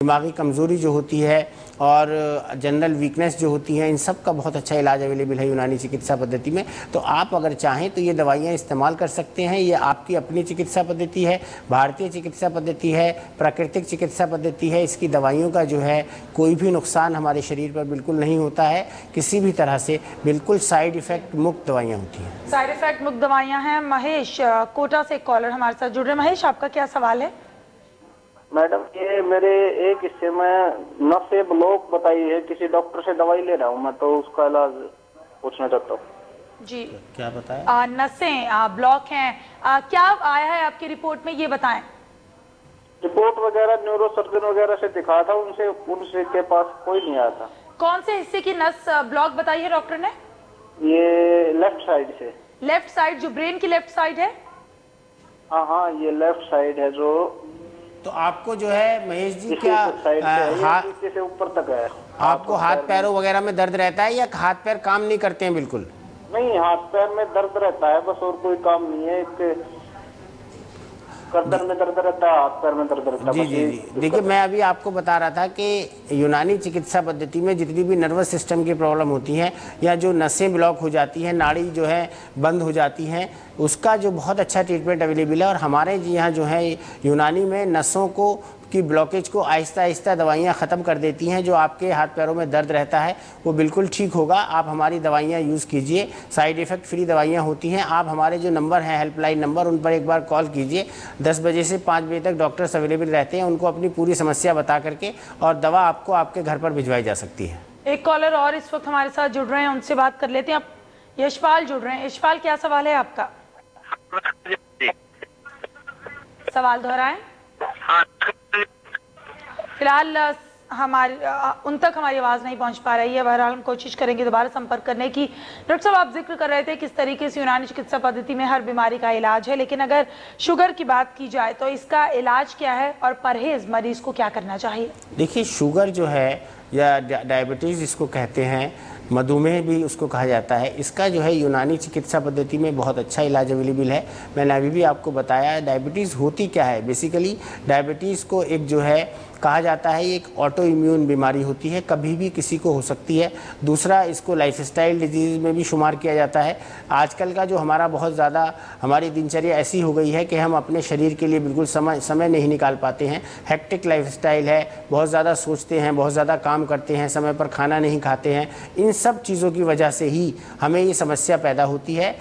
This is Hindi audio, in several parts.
दिमागी कमज़ोरी जो होती है और जनरल वीकनेस जो होती है, इन सब का बहुत अच्छा इलाज अवेलेबल है यूनानी चिकित्सा पद्धति में। तो आप अगर चाहें तो ये दवाइयाँ इस्तेमाल कर सकते हैं। ये आपकी अपनी चिकित्सा पद्धति है, भारतीय चिकित्सा पद्धति है, प्राकृतिक चिकित्सा पद्धति है। इसकी दवाइयों का जो है कोई भी नुकसान हमारे शरीर पर बिल्कुल नहीं होता है किसी भी तरह से, बिल्कुल साइड इफ़ेक्ट मुक्त दवाइयाँ होती हैं। साइड इफ़ेक्ट मुक्त दवाइयाँ हैं। महेश कोटा से कॉलर हमारे साथ जुड़ रहे हैं। महेश, आपका क्या सवाल है? मैडम, ये मेरे एक हिस्से में नसें ब्लॉक बताई है, किसी डॉक्टर से दवाई ले रहा हूँ मैं, तो उसका इलाज पूछना चाहता हूँ। जी, क्या बताएं? नसें ब्लॉक हैं, क्या आया है आपकी रिपोर्ट में, ये बताएं। रिपोर्ट वगैरह न्यूरो सर्जन वगैरह से दिखाया था, उनसे के पास कोई नहीं आया था। कौन से हिस्से की नस ब्लॉक बताई है डॉक्टर ने? ये लेफ्ट साइड से। लेफ्ट साइड, जो ब्रेन की लेफ्ट साइड है? हाँ, ये लेफ्ट साइड है जो। तो आपको जो है महेश जी, क्या नीचे से ऊपर तक है? आपको हाथ पैरों वगैरह में दर्द रहता है या हाथ पैर काम नहीं करते हैं बिल्कुल? नहीं, हाथ पैर में दर्द रहता है बस, और कोई काम नहीं है। गर्दन में दर्द रहता है, हाथ पैर में दर्द रहता है। जी जी जी, देखिए मैं अभी आपको बता रहा था कि यूनानी चिकित्सा पद्धति में जितनी भी नर्वस सिस्टम की प्रॉब्लम होती हैं या जो नसें ब्लॉक हो जाती हैं, नाड़ी जो है बंद हो जाती हैं, उसका जो बहुत अच्छा ट्रीटमेंट अवेलेबल है। और हमारे यहाँ जो है यूनानी में नसों को की ब्लॉकेज को आहिस्ता आहिस्ता दवाइयाँ ख़त्म कर देती हैं। जो आपके हाथ पैरों में दर्द रहता है वो बिल्कुल ठीक होगा। आप हमारी दवाइयाँ यूज़ कीजिए, साइड इफ़ेक्ट फ्री दवाइयाँ होती हैं। आप हमारे जो नंबर हैं, हेल्पलाइन नंबर, उन पर एक बार कॉल कीजिए। 10 बजे से 5 बजे तक डॉक्टर्स अवेलेबल रहते हैं। उनको अपनी पूरी समस्या बता करके और दवा आपको आपके घर पर भिजवाई जा सकती है। एक कॉलर और इस वक्त हमारे साथ जुड़ रहे हैं, उनसे बात कर लेते हैं। आप यशपाल जुड़ रहे हैं। यशपाल, क्या सवाल है आपका? सवाल दोहराएं। फिलहाल उन तक हमारी आवाज़ नहीं पहुंच पा रही है। बहरहाल हम कोशिश करेंगे दोबारा संपर्क करने की। डॉक्टर साहब, आप जिक्र कर रहे थे किस तरीके से यूनानी चिकित्सा पद्धति में हर बीमारी का इलाज है, लेकिन अगर शुगर की बात की जाए तो इसका इलाज क्या है और परहेज मरीज को क्या करना चाहिए? देखिए, शुगर जो है या डायबिटीज़ जिसको कहते हैं, मधुमेह भी उसको कहा जाता है, इसका जो है यूनानी चिकित्सा पद्धति में बहुत अच्छा इलाज अवेलेबल है। मैंने अभी भी आपको बताया डायबिटीज़ होती क्या है। बेसिकली डायबिटीज़ को एक जो है कहा जाता है एक ऑटो इम्यून बीमारी होती है, कभी भी किसी को हो सकती है। दूसरा, इसको लाइफस्टाइल डिजीज़ में भी शुमार किया जाता है। आजकल का जो हमारा बहुत ज़्यादा हमारी दिनचर्या ऐसी हो गई है कि हम अपने शरीर के लिए बिल्कुल समय नहीं निकाल पाते हैं। हेक्टिक लाइफस्टाइल है, बहुत ज़्यादा सोचते हैं, बहुत ज़्यादा काम करते हैं, समय पर खाना नहीं खाते हैं। इन सब चीज़ों की वजह से ही हमें ये समस्या पैदा होती है।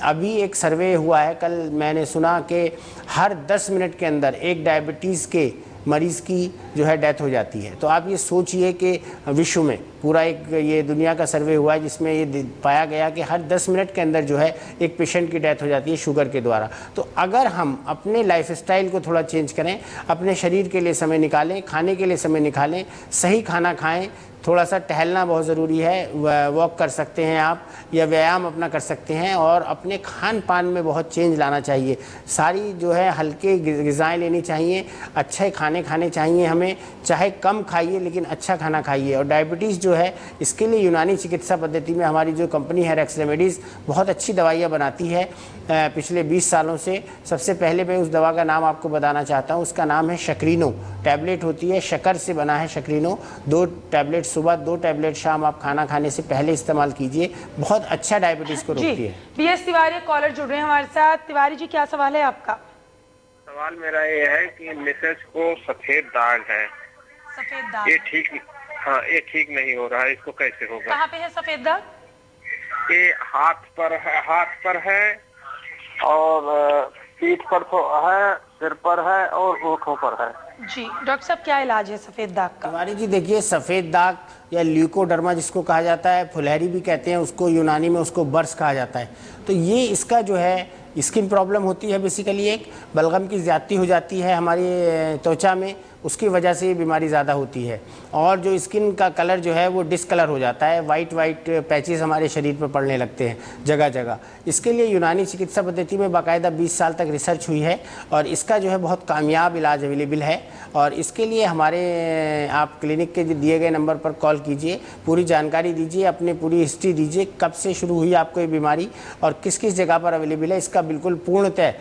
अभी एक सर्वे हुआ है, कल मैंने सुना कि हर 10 मिनट के अंदर एक डायबिटीज़ के मरीज़ की जो है डेथ हो जाती है। तो आप ये सोचिए कि विश्व में पूरा एक ये दुनिया का सर्वे हुआ है जिसमें ये पाया गया कि हर 10 मिनट के अंदर जो है एक पेशेंट की डेथ हो जाती है शुगर के द्वारा। तो अगर हम अपने लाइफस्टाइल को थोड़ा चेंज करें, अपने शरीर के लिए समय निकालें, खाने के लिए समय निकालें, सही खाना खाएं, थोड़ा सा टहलना बहुत ज़रूरी है, वॉक कर सकते हैं आप या व्यायाम अपना कर सकते हैं, और अपने खान पान में बहुत चेंज लाना चाहिए। सारी जो है हल्के ग़िज़ाएँ लेनी चाहिए, अच्छे खाने खाने चाहिए हमें, चाहे कम खाइए लेकिन अच्छा खाना खाइए। और डायबिटीज़ जो है इसके लिए यूनानी चिकित्सा पद्धति में हमारी जो कंपनी है रेक्स रेमेडीज़ बहुत अच्छी दवाइयाँ बनाती है पिछले 20 सालों से। सबसे पहले मैं उस दवा का नाम आपको बताना चाहता हूँ, उसका नाम है शक्रीनो। टैबलेट होती है, शक्कर से बना है शक्रीनो। 2 टैबलेट सुबह, 2 टैबलेट शाम आप खाना खाने से पहले इस्तेमाल कीजिए, बहुत अच्छा डायबिटीज़ को रोकती है। बीएस तिवारी कॉलर जुड़ रहे हैं हमारे साथ। तिवारी जी, क्या सवाल है आपका? सवाल मेरा ये है कि मिसेज को सफेद दाग है। सफेद दाग? ये ठीक नहीं हो रहा है, इसको कैसे होगा? कहाँ पे है सफेद दाग? ये हाथ पर है और पीठ पर तो है, सिर पर है और आँखों पर है। जी डॉक्टर साहब, क्या इलाज है सफेद दाग का? तिवारी जी, देखिए सफ़ेद दाग या ल्यूकोडर्मा जिसको कहा जाता है, फुलहरी भी कहते हैं उसको, यूनानी में उसको बर्स कहा जाता है। तो ये इसका जो है स्किन प्रॉब्लम होती है। बेसिकली एक बलगम की ज़्यादती हो जाती है हमारी त्वचा में, उसकी वजह से ये बीमारी ज़्यादा होती है। और जो स्किन का कलर जो है वो डिसकलर हो जाता है, वाइट पैचेस हमारे शरीर पर पड़ने लगते हैं जगह जगह। इसके लिए यूनानी चिकित्सा पद्धति में बाकायदा 20 साल तक रिसर्च हुई है और इसका जो है बहुत कामयाब इलाज अवेलेबल है। और इसके लिए हमारे आप क्लिनिक के दिए गए नंबर पर कॉल कीजिए, पूरी जानकारी दीजिए, अपनी पूरी हिस्ट्री दीजिए, कब से शुरू हुई आपको ये बीमारी और किस किस जगह पर अवेलेबल है। इसका बिल्कुल पूर्णतः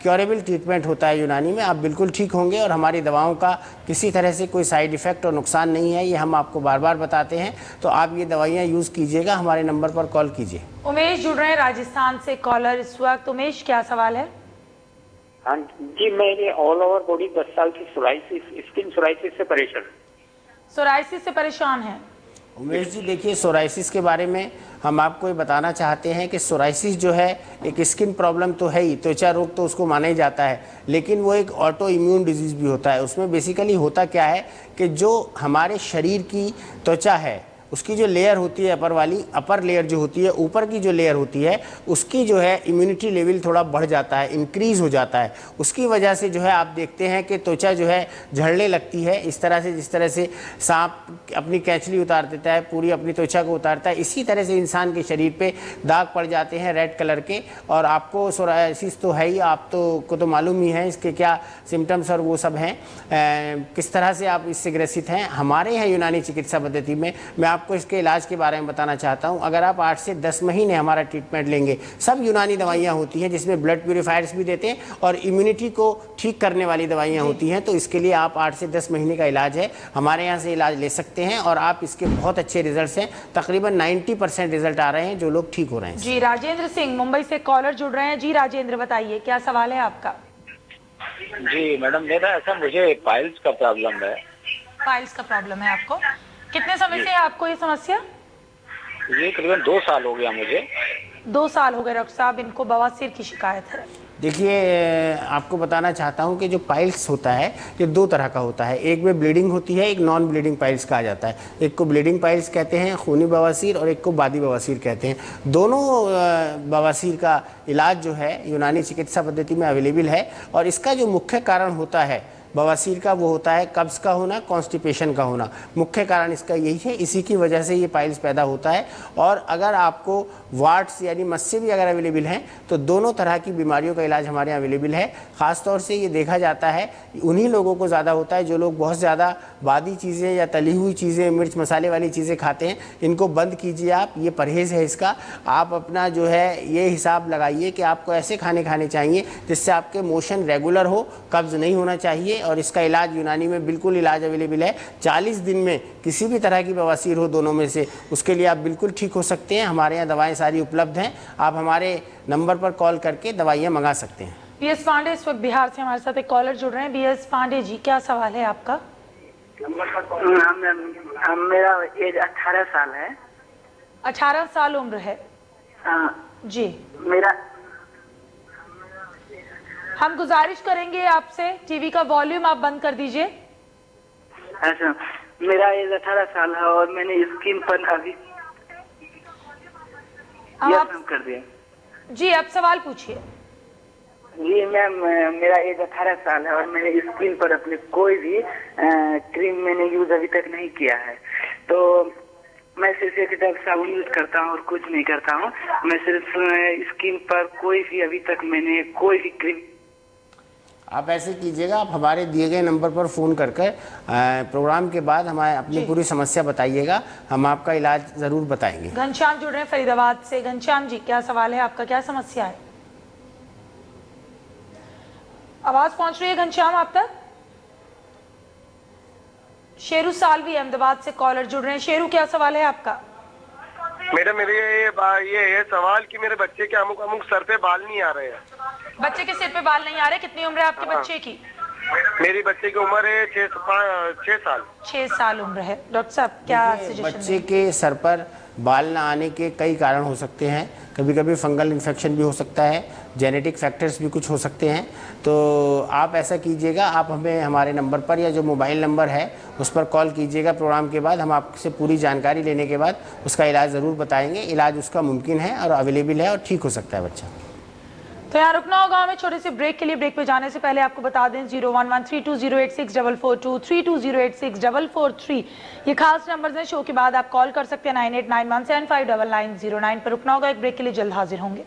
क्योरेबल ट्रीटमेंट होता है यूनानी में। आप बिल्कुल ठीक होंगे और हमारी दवाओं का का किसी तरह से कोई साइड इफ़ेक्ट और नुकसान नहीं है, ये हम आपको बार बार बताते हैं। तो आप ये दवाइयाँ यूज़ कीजिएगा, हमारे नंबर पर कॉल कीजिए। उमेश जुड़ रहे हैं राजस्थान से कॉलर इस वक्त। उमेश, क्या सवाल है? हाँ जी, मेरे ऑल ओवर बॉडी 10 साल की सोराइसिस, स्किन सोराइसिस से परेशान। सोराइसिस से परेशान है उमेश जी, देखिए सोराइसिस के बारे में हम आपको ये बताना चाहते हैं कि सोराइसिस जो है एक स्किन प्रॉब्लम तो है ही, त्वचा रोग तो उसको माना ही जाता है, लेकिन वो एक ऑटो इम्यून डिजीज़ भी होता है। उसमें बेसिकली होता क्या है कि जो हमारे शरीर की त्वचा है उसकी जो लेयर होती है अपर वाली, अपर लेयर जो होती है, ऊपर की जो लेयर होती है, उसकी जो है इम्यूनिटी लेवल थोड़ा बढ़ जाता है, इंक्रीज़ हो जाता है। उसकी वजह से जो है आप देखते हैं कि त्वचा जो है झड़ने लगती है, इस तरह से जिस तरह से सांप अपनी कैंचली उतार देता है, पूरी अपनी त्वचा को उतारता है, इसी तरह से इंसान के शरीर पे दाग पड़ जाते हैं रेड कलर के। और आपको सोराइसिस तो है ही, आप को तो मालूम ही है इसके क्या सिम्टम्स और वो सब हैं, किस तरह से आप इससे ग्रसित हैं। हमारे यहाँ यूनानी चिकित्सा पद्धति में मैं आपको इसके इलाज के बारे में बताना चाहता हूं। अगर आप 8 से 10 महीने हमारा ट्रीटमेंट लेंगे, सब यूनानी दवाइयां होती हैं जिसमें ब्लड प्यूरिफायर्स भी देते हैं और इम्यूनिटी को ठीक करने वाली दवाइयां होती हैं। तो इसके लिए आप 8 से 10 महीने का इलाज है, हमारे यहाँ से इलाज ले सकते हैं और आप इसके बहुत अच्छे रिजल्ट हैं। तकरीबन 90% रिजल्ट आ रहे हैं, जो लोग ठीक हो रहे हैं। जी, राजेंद्र सिंह मुंबई से कॉलर जुड़ रहे हैं। जी राजेंद्र, बताइए क्या सवाल है आपका? जी मैडम, मेरा ऐसा, मुझे पाइल्स का प्रॉब्लम है। पाइल्स का प्रॉब्लम है आपको? कितने समय से है आपको ये समस्या? ये करीबन 2 साल हो गया मुझे। 2 साल हो गए डॉक्टर साहब, इनको बवासीर की शिकायत है। देखिए, आपको बताना चाहता हूं कि जो पाइल्स होता है ये 2 तरह का होता है। एक में ब्लीडिंग होती है, एक नॉन ब्लीडिंग पाइल्स कहा जाता है। एक को ब्लीडिंग पाइल्स कहते हैं, खूनी बवासीर, और एक को बादी बवासीर कहते हैं। दोनों बवासीर का इलाज जो है यूनानी चिकित्सा पद्धति में अवेलेबल है। और इसका जो मुख्य कारण होता है बवासीर का, वो होता है कब्ज़ का होना, कॉन्स्टिपेशन का होना। मुख्य कारण इसका यही है, इसी की वजह से ये पाइल्स पैदा होता है। और अगर आपको वार्ड्स यानी मस्से भी अगर अवेलेबल हैं तो दोनों तरह की बीमारियों का इलाज हमारे यहाँ अवेलेबल है। ख़ास तौर से ये देखा जाता है उन्हीं लोगों को ज़्यादा होता है जो लोग बहुत ज़्यादा बादी चीज़ें या तली हुई चीज़ें, मिर्च मसाले वाली चीज़ें खाते हैं। इनको बंद कीजिए आप, ये परहेज़ है इसका। आप अपना जो है ये हिसाब लगाइए कि आपको ऐसे खाने खाने चाहिए जिससे आपके मोशन रेगुलर हो, कब्ज़ नहीं होना चाहिए। और इसका इलाज यूनानी में बिल्कुल इलाज अवेलेबल है। 40 दिन में किसी भी तरह की बवासीर हो दोनों में से, उसके लिए आप बिल्कुल ठीक हो सकते हैं। हमारे यहाँ दवाएं सारी उपलब्ध हैं, आप हमारे नंबर पर कॉल करके दवाइयाँ मंगा सकते हैं। बीएस पांडे इस वक्त बिहार से हमारे साथ एक कॉलर जुड़ रहे हैं। बीएस पांडे जी, क्या सवाल है आपका? मेरा एज 18 साल है। 18 साल उम्र है जी। मेरा हम गुजारिश करेंगे आपसे, टीवी का वॉल्यूम आप बंद कर दीजिए। अच्छा, मेरा एज 18 साल है और मैंने स्किन पर अभी आप कर दिया। जी, आप सवाल पूछिए। जी मैम, मेरा एज 18 साल है और मैंने स्किन पर अपने कोई भी क्रीम मैंने यूज अभी तक नहीं किया है। तो मैं सिर्फ एक डब साबुन यूज करता हूँ और कुछ नहीं करता हूँ। मैं सिर्फ स्किन पर कोई भी अभी तक मैंने कोई भी क्रीम। आप ऐसे कीजिएगा, आप हमारे दिए गए नंबर पर फ़ोन करके प्रोग्राम के बाद हमारे अपनी पूरी समस्या बताइएगा, हम आपका इलाज ज़रूर बताएंगे। घनश्याम जुड़ रहे हैं फरीदाबाद से। घनश्याम जी, क्या सवाल है आपका, क्या समस्या है? आवाज पहुंच रही है घनश्याम आप तक? शेरू सालवी अहमदाबाद से कॉलर जुड़ रहे हैं। शेरू, क्या सवाल है आपका? मैडम, मेरे ये है सवाल कि मेरे बच्चे के अमुक सर पे बाल नहीं आ रहे हैं। बच्चे के सिर पे बाल नहीं आ रहे? कितनी उम्र है आपके बच्चे की? मेरी बच्चे की उम्र है 6 साल। 6 साल उम्र है। डॉक्टर साहब क्या सजेशन? बच्चे के सर पर बाल ना आने के कई कारण हो सकते हैं। कभी कभी फंगल इन्फेक्शन भी हो सकता है, जेनेटिक फैक्टर्स भी कुछ हो सकते हैं। तो आप ऐसा कीजिएगा, आप हमें हमारे नंबर पर या जो मोबाइल नंबर है उस पर कॉल कीजिएगा प्रोग्राम के बाद। हम आपसे पूरी जानकारी लेने के बाद उसका इलाज ज़रूर बताएंगे। इलाज उसका मुमकिन है और अवेलेबल है और ठीक हो सकता है बच्चा। तो यहाँ रुकना होगा हमें छोटे से ब्रेक के लिए। ब्रेक पे जाने से पहले आपको बता दें 0113208644 32086443 ये खास नंबर हैं। शो के बाद आप कॉल कर सकते हैं 9891759909 पर। रुकना होगा एक ब्रेक के लिए, जल्द हाजिर होंगे।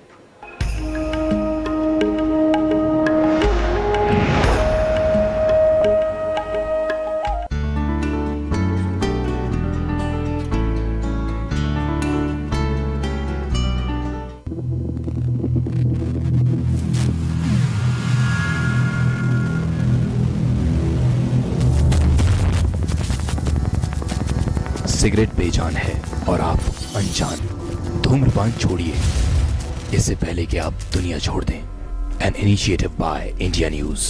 सिगरेट बेजान है और आप अनजान। धूम्रपान छोड़िए इससे पहले कि आप दुनिया छोड़ दें। An initiative by India news.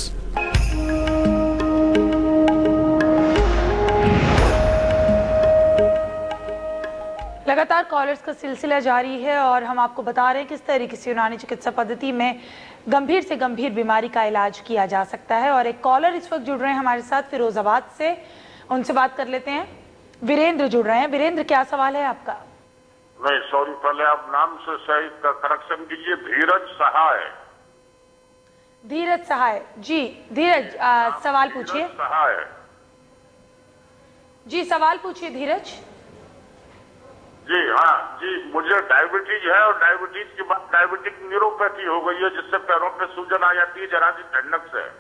लगातार कॉलर्स का सिलसिला जारी है और हम आपको बता रहे हैं किस तरीके से यूनानी चिकित्सा पद्धति में गंभीर से गंभीर बीमारी का इलाज किया जा सकता है। और एक कॉलर इस वक्त जुड़ रहे हैं हमारे साथ फिरोजाबाद से, उनसे बात कर लेते हैं। वीरेंद्र जुड़ रहे हैं। वीरेंद्र, क्या सवाल है आपका? नहीं सॉरी, पहले आप नाम से सही करेक्शन कीजिए। धीरज सहाय। धीरज सहाय जी। धीरज, सवाल पूछिए। सहाय जी, सवाल पूछिए धीरज। जी हाँ जी, मुझे डायबिटीज है और डायबिटीज के बाद डायबिटिक न्यूरोपैथी हो गई है, जिससे पैरों पे सूजन आ जाती है जरा सी ठंडक से।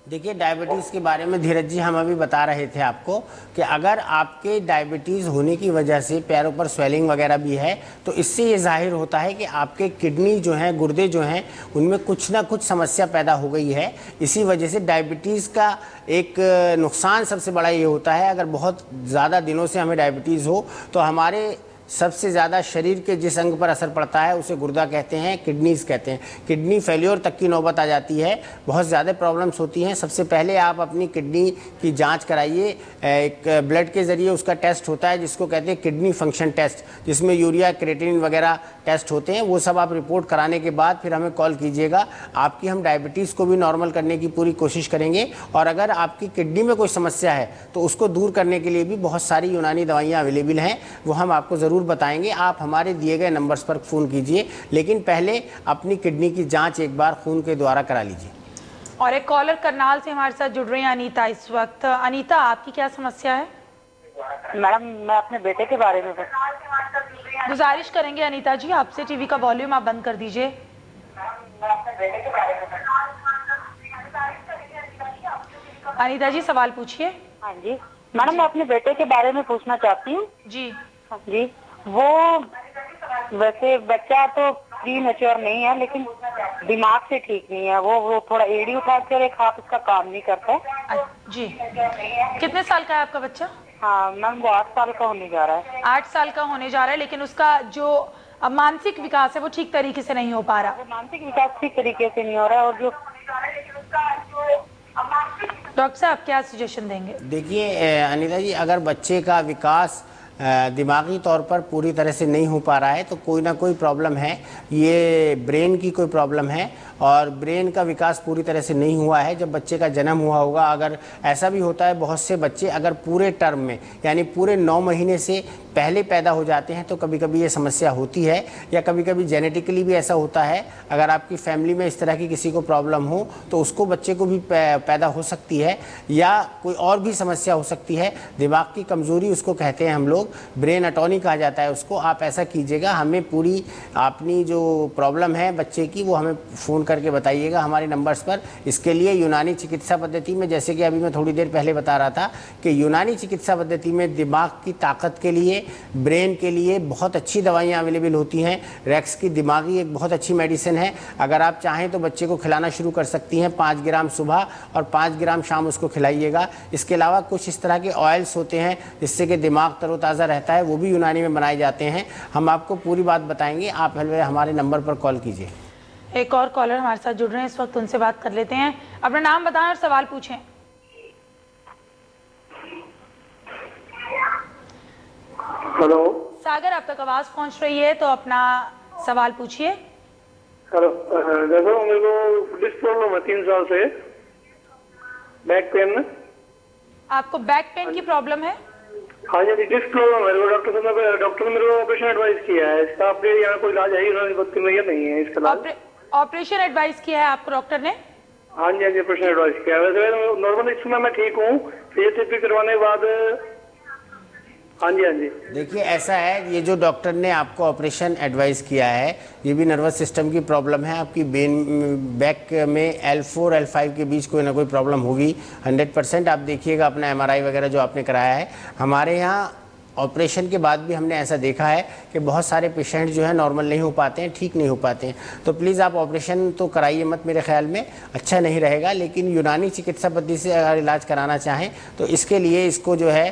देखिए, डायबिटीज़ के बारे में धीरज जी हम अभी बता रहे थे आपको कि अगर आपके डायबिटीज़ होने की वजह से पैरों पर स्वेलिंग वगैरह भी है तो इससे ये जाहिर होता है कि आपके किडनी जो हैं, गुर्दे जो हैं, उनमें कुछ ना कुछ समस्या पैदा हो गई है। इसी वजह से डायबिटीज़ का एक नुकसान सबसे बड़ा ये होता है, अगर बहुत ज़्यादा दिनों से हमें डायबिटीज़ हो तो हमारे सबसे ज़्यादा शरीर के जिस अंग पर असर पड़ता है उसे गुर्दा कहते हैं, किडनीज कहते हैं। किडनी फेल्योर तक की नौबत आ जाती है, बहुत ज़्यादा प्रॉब्लम्स होती हैं। सबसे पहले आप अपनी किडनी की जांच कराइए। एक ब्लड के ज़रिए उसका टेस्ट होता है जिसको कहते हैं किडनी फंक्शन टेस्ट, जिसमें यूरिया, क्रेटिनिन वगैरह टेस्ट होते हैं। वो सब आप रिपोर्ट कराने के बाद फिर हमें कॉल कीजिएगा। आपकी हम डायबिटीज़ को भी नॉर्मल करने की पूरी कोशिश करेंगे और अगर आपकी किडनी में कोई समस्या है तो उसको दूर करने के लिए भी बहुत सारी यूनानी दवाइयाँ अवेलेबल हैं, वो हम आपको ज़रूर बताएंगे। आप हमारे दिए गए नंबर्स पर फ़ोन कीजिए, लेकिन पहले अपनी किडनी की जांच एक बार खून के द्वारा करा लीजिए। और एक कॉलर करनाल से हमारे साथ जुड़ रही हैं अनीता इस वक्त। अनीता, आपकी क्या समस्या है? मैडम, मैं अपने बेटे के बारे में गुजारिश करेंगे अनीता जी आपसे, टीवी का वॉल्यूम आप बंद कर दीजिए। अनीता जी, सवाल पूछिए। हाँ जी मैडम, मैं अपने बेटे के बारे में पूछना चाहती हूँ। जी जी, वो वैसे बच्चा तो प्री मैच्योर नहीं है, लेकिन दिमाग से ठीक नहीं है। वो थोड़ा एड़ी उठाकर एक हाथ उसका काम नहीं करता है। जी, कितने साल का है आपका बच्चा? हाँ मैम, वो 8 साल का होने जा रहा है। 8 साल का होने जा रहा है, लेकिन उसका जो मानसिक विकास है वो ठीक तरीके से नहीं हो पा रहा। मानसिक विकास ठीक तरीके से नहीं हो रहा है। और जो डॉक्टर साहब क्या सजेशन देंगे? देखिए अनीता जी, अगर बच्चे का विकास दिमागी तौर पर पूरी तरह से नहीं हो पा रहा है तो कोई ना कोई प्रॉब्लम है। ये ब्रेन की कोई प्रॉब्लम है और ब्रेन का विकास पूरी तरह से नहीं हुआ है जब बच्चे का जन्म हुआ होगा। अगर ऐसा भी होता है, बहुत से बच्चे अगर पूरे टर्म में यानी पूरे 9 महीने से पहले पैदा हो जाते हैं तो कभी कभी ये समस्या होती है, या कभी कभी जेनेटिकली भी ऐसा होता है। अगर आपकी फैमिली में इस तरह की किसी को प्रॉब्लम हो तो उसको बच्चे को भी पैदा हो सकती है, या कोई और भी समस्या हो सकती है। दिमाग की कमज़ोरी उसको कहते हैं हम लोग, ब्रेन अटॉनी कहा जाता है उसको। आप ऐसा कीजिएगा, हमें पूरी अपनी जो प्रॉब्लम है बच्चे की वो हमें फ़ोन करके बताइएगा हमारे नंबर्स पर। इसके लिए यूनानी चिकित्सा पद्धति में, जैसे कि अभी मैं थोड़ी देर पहले बता रहा था कि यूनानी चिकित्सा पद्धति में दिमाग की ताकत के लिए, ब्रेन के लिए बहुत अच्छी दवाइयाँ अवेलेबल होती हैं। रेक्स की दिमागी एक बहुत अच्छी मेडिसिन है। अगर आप चाहें तो बच्चे को खिलाना शुरू कर सकती हैं। 5 ग्राम सुबह और 5 ग्राम शाम उसको खिलाइएगा। इसके अलावा कुछ इस तरह के ऑयल्स होते हैं जिससे कि दिमाग तरोताज़ा रहता है, वो भी यूनानी में बनाए जाते हैं। हम आपको पूरी बात बताएंगे। आप हमारे नंबर पर कॉल कीजिए। एक और कॉलर हमारे साथ जुड़ रहे हैं इस वक्त, उनसे बात कर लेते हैं। अपना नाम बताएं और सवाल पूछें। हेलो सागर, अब तक आवाज पहुंच रही है तो अपना सवाल पूछिए। हेलो, देखो मेरे को डिस्क प्रॉब्लम है 3 साल से, बैक पेन में। आपको बैक पेन की प्रॉब्लम है? हाँ जी, डिस्क प्रॉब्लम है। डॉक्टर ने मेरे को ऑपरेशन एडवाइस किया है। इसका आपके यहाँ कोई इलाज है? यूनानी पद्धति में या नहीं है इसका इलाज? ऑपरेशन एडवाइस किया है आपको डॉक्टर ने? हाँ जी, हाँ जी, ऑपरेशन एडवाइस किया है। वैसे नॉर्मल इस समय मैं ठीक हूँ, फिजियोथेरेपी करवाने के बाद। हाँ जी, हाँ जी। देखिए ऐसा है, ये जो डॉक्टर ने आपको ऑपरेशन एडवाइस किया है ये भी नर्वस सिस्टम की प्रॉब्लम है। आपकी बैक में L4 L5 के बीच कोई ना कोई प्रॉब्लम होगी 100%। आप देखिएगा अपना MRI वगैरह जो आपने कराया है। हमारे यहाँ ऑपरेशन के बाद भी हमने ऐसा देखा है कि बहुत सारे पेशेंट जो है नॉर्मल नहीं हो पाते हैं, ठीक नहीं हो पाते हैं। तो प्लीज़ आप ऑपरेशन तो कराइए मत, मेरे ख्याल में अच्छा नहीं रहेगा। लेकिन यूनानी चिकित्सा पद्धति से अगर इलाज कराना चाहें तो इसके लिए इसको जो है